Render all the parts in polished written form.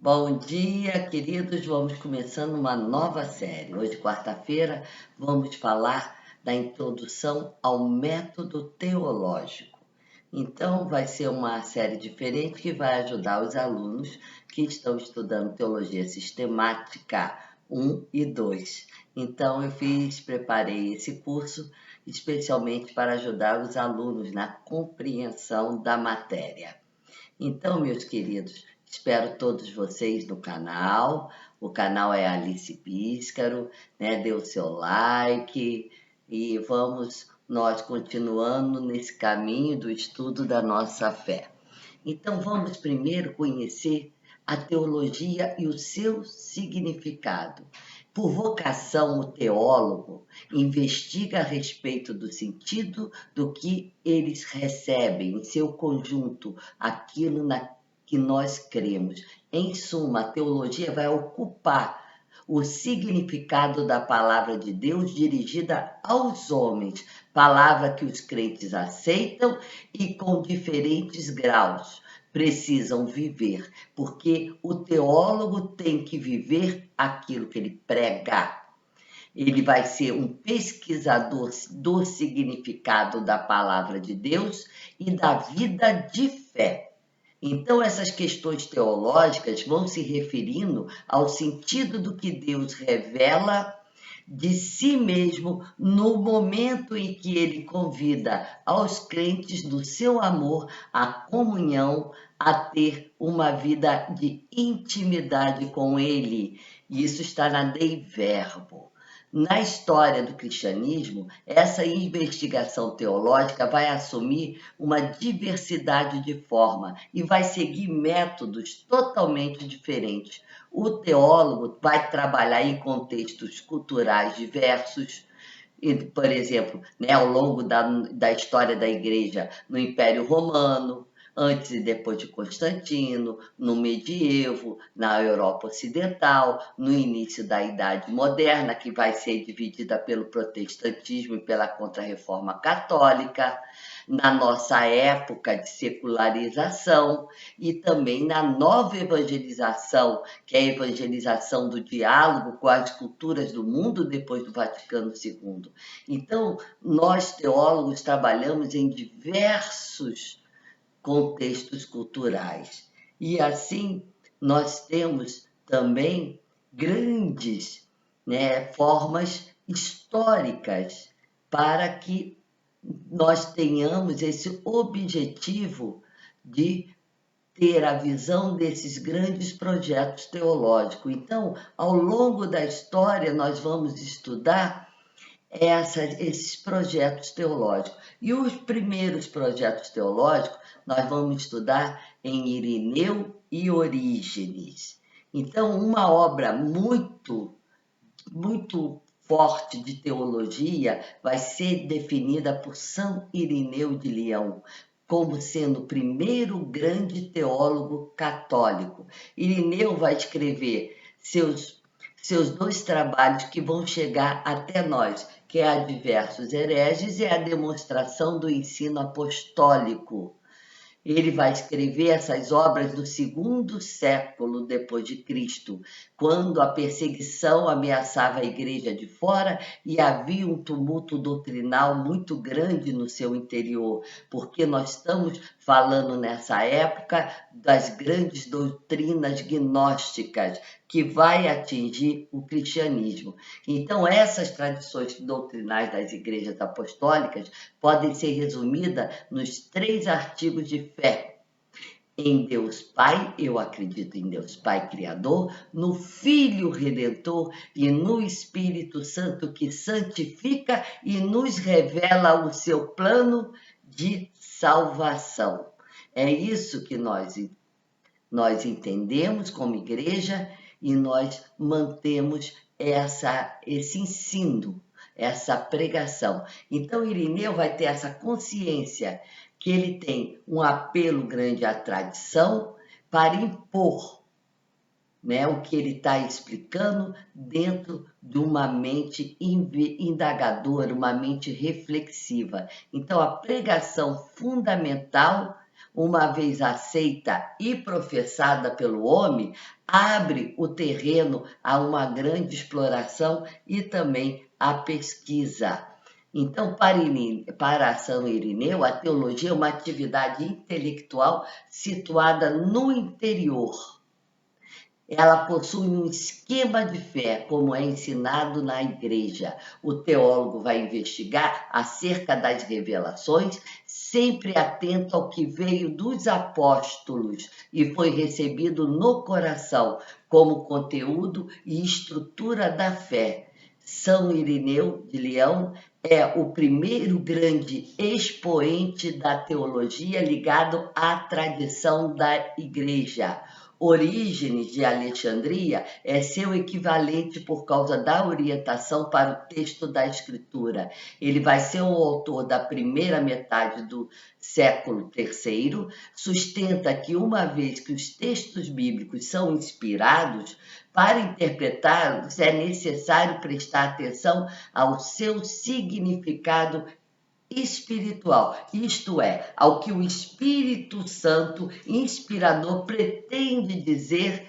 Bom dia, queridos. Vamos começando uma nova série. Hoje, quarta-feira, vamos falar da introdução ao método teológico. Então, vai ser uma série diferente que vai ajudar os alunos que estão estudando teologia sistemática 1 e 2. Então, preparei esse curso especialmente para ajudar os alunos na compreensão da matéria. Então, meus queridos, espero todos vocês no canal. O canal é Alice Píscaro, né? Dê o seu like e vamos nós continuando nesse caminho do estudo da nossa fé. Então, vamos primeiro conhecer a teologia e o seu significado. Por vocação, o teólogo investiga a respeito do sentido do que eles recebem, em seu conjunto, aquilo que nós cremos. Em suma, a teologia vai ocupar o significado da palavra de Deus dirigida aos homens, palavra que os crentes aceitam e com diferentes graus precisam viver, porque o teólogo tem que viver aquilo que ele prega. Ele vai ser um pesquisador do significado da palavra de Deus e da vida de fé. Então, essas questões teológicas vão se referindo ao sentido do que Deus revela de si mesmo no momento em que ele convida aos crentes do seu amor à comunhão, a ter uma vida de intimidade com ele. E isso está na Dei Verbo. Na história do cristianismo, essa investigação teológica vai assumir uma diversidade de forma e vai seguir métodos totalmente diferentes. O teólogo vai trabalhar em contextos culturais diversos, por exemplo, né, ao longo da história da igreja no Império Romano, antes e depois de Constantino, no medievo, na Europa Ocidental, no início da Idade Moderna, que vai ser dividida pelo protestantismo e pela Contra-Reforma Católica, na nossa época de secularização e também na nova evangelização, que é a evangelização do diálogo com as culturas do mundo depois do Vaticano II. Então, nós teólogos trabalhamos em diversos contextos culturais. E assim, nós temos também grandes, né, formas históricas para que nós tenhamos esse objetivo de ter a visão desses grandes projetos teológicos. Então, ao longo da história, nós vamos estudar esses projetos teológicos. E os primeiros projetos teológicos nós vamos estudar em Irineu e Orígenes. Então, uma obra muito forte de teologia vai ser definida por São Irineu de Leão, como sendo o primeiro grande teólogo católico. Irineu vai escrever seus dois trabalhos que vão chegar até nós, que é a Diversos Hereges e a Demonstração do Ensino Apostólico. Ele vai escrever essas obras no segundo século depois de Cristo, quando a perseguição ameaçava a igreja de fora e havia um tumulto doutrinal muito grande no seu interior, porque nós estamos falando nessa época das grandes doutrinas gnósticas que vai atingir o cristianismo. Então, essas tradições doutrinais das igrejas apostólicas podem ser resumidas nos 3 artigos de fé. Em Deus Pai, eu acredito em Deus Pai Criador, no Filho Redentor e no Espírito Santo que santifica e nos revela o seu plano de salvação. É isso que nós entendemos como igreja e nós mantemos esse ensino, essa pregação. Então, Irineu vai ter essa consciência que ele tem um apelo grande à tradição para impor, né, o que ele está explicando dentro de uma mente indagadora, uma mente reflexiva. Então, a pregação fundamental, uma vez aceita e professada pelo homem, abre o terreno a uma grande exploração e também à pesquisa. Então, para São Irineu, a teologia é uma atividade intelectual situada no interior. Ela possui um esquema de fé, como é ensinado na igreja. O teólogo vai investigar acerca das revelações, sempre atento ao que veio dos apóstolos e foi recebido no coração, como conteúdo e estrutura da fé. São Irineu de Leão é o primeiro grande expoente da teologia ligado à tradição da igreja. Orígenes de Alexandria é seu equivalente por causa da orientação para o texto da Escritura. Ele vai ser o autor da primeira metade do século III, sustenta que uma vez que os textos bíblicos são inspirados, para interpretá-los é necessário prestar atenção ao seu significado espiritual, isto é, ao que o Espírito Santo inspirador pretende dizer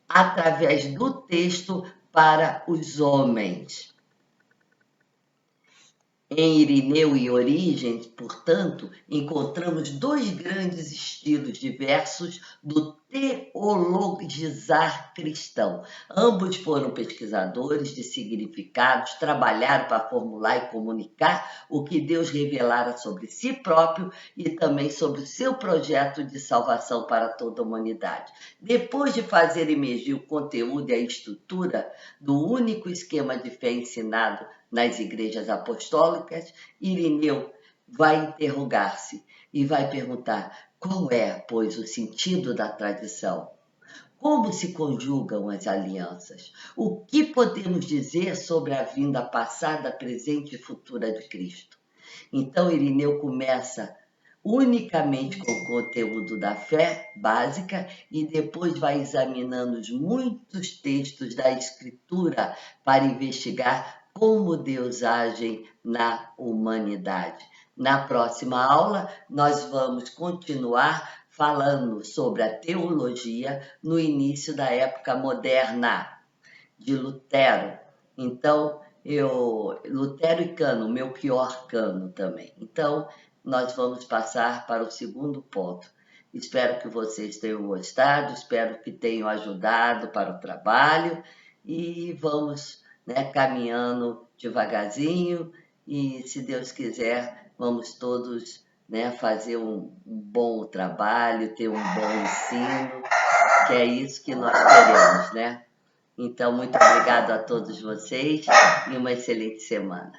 através do texto para os homens. Em Irineu e Orígenes, portanto, encontramos dois grandes estilos diversos do teologizar cristão. Ambos foram pesquisadores de significados, trabalharam para formular e comunicar o que Deus revelara sobre si próprio e também sobre o seu projeto de salvação para toda a humanidade. Depois de fazer emergir o conteúdo e a estrutura do único esquema de fé ensinado nas igrejas apostólicas, Irineu vai interrogar-se e vai perguntar: qual é, pois, o sentido da tradição? Como se conjugam as alianças? O que podemos dizer sobre a vinda passada, presente e futura de Cristo? Então, Irineu começa unicamente com o conteúdo da fé básica e depois vai examinando os muitos textos da Escritura para investigar como Deus age na humanidade. Na próxima aula, nós vamos continuar falando sobre a teologia no início da época moderna de Lutero. Então, Lutero e Cano, Melchior Cano também. Então, nós vamos passar para o segundo ponto. Espero que vocês tenham gostado, espero que tenham ajudado para o trabalho e vamos, caminhando devagarzinho e, se Deus quiser, vamos todos, fazer um bom trabalho, ter um bom ensino, que é isso que nós queremos, né? Então, muito obrigado a todos vocês e uma excelente semana.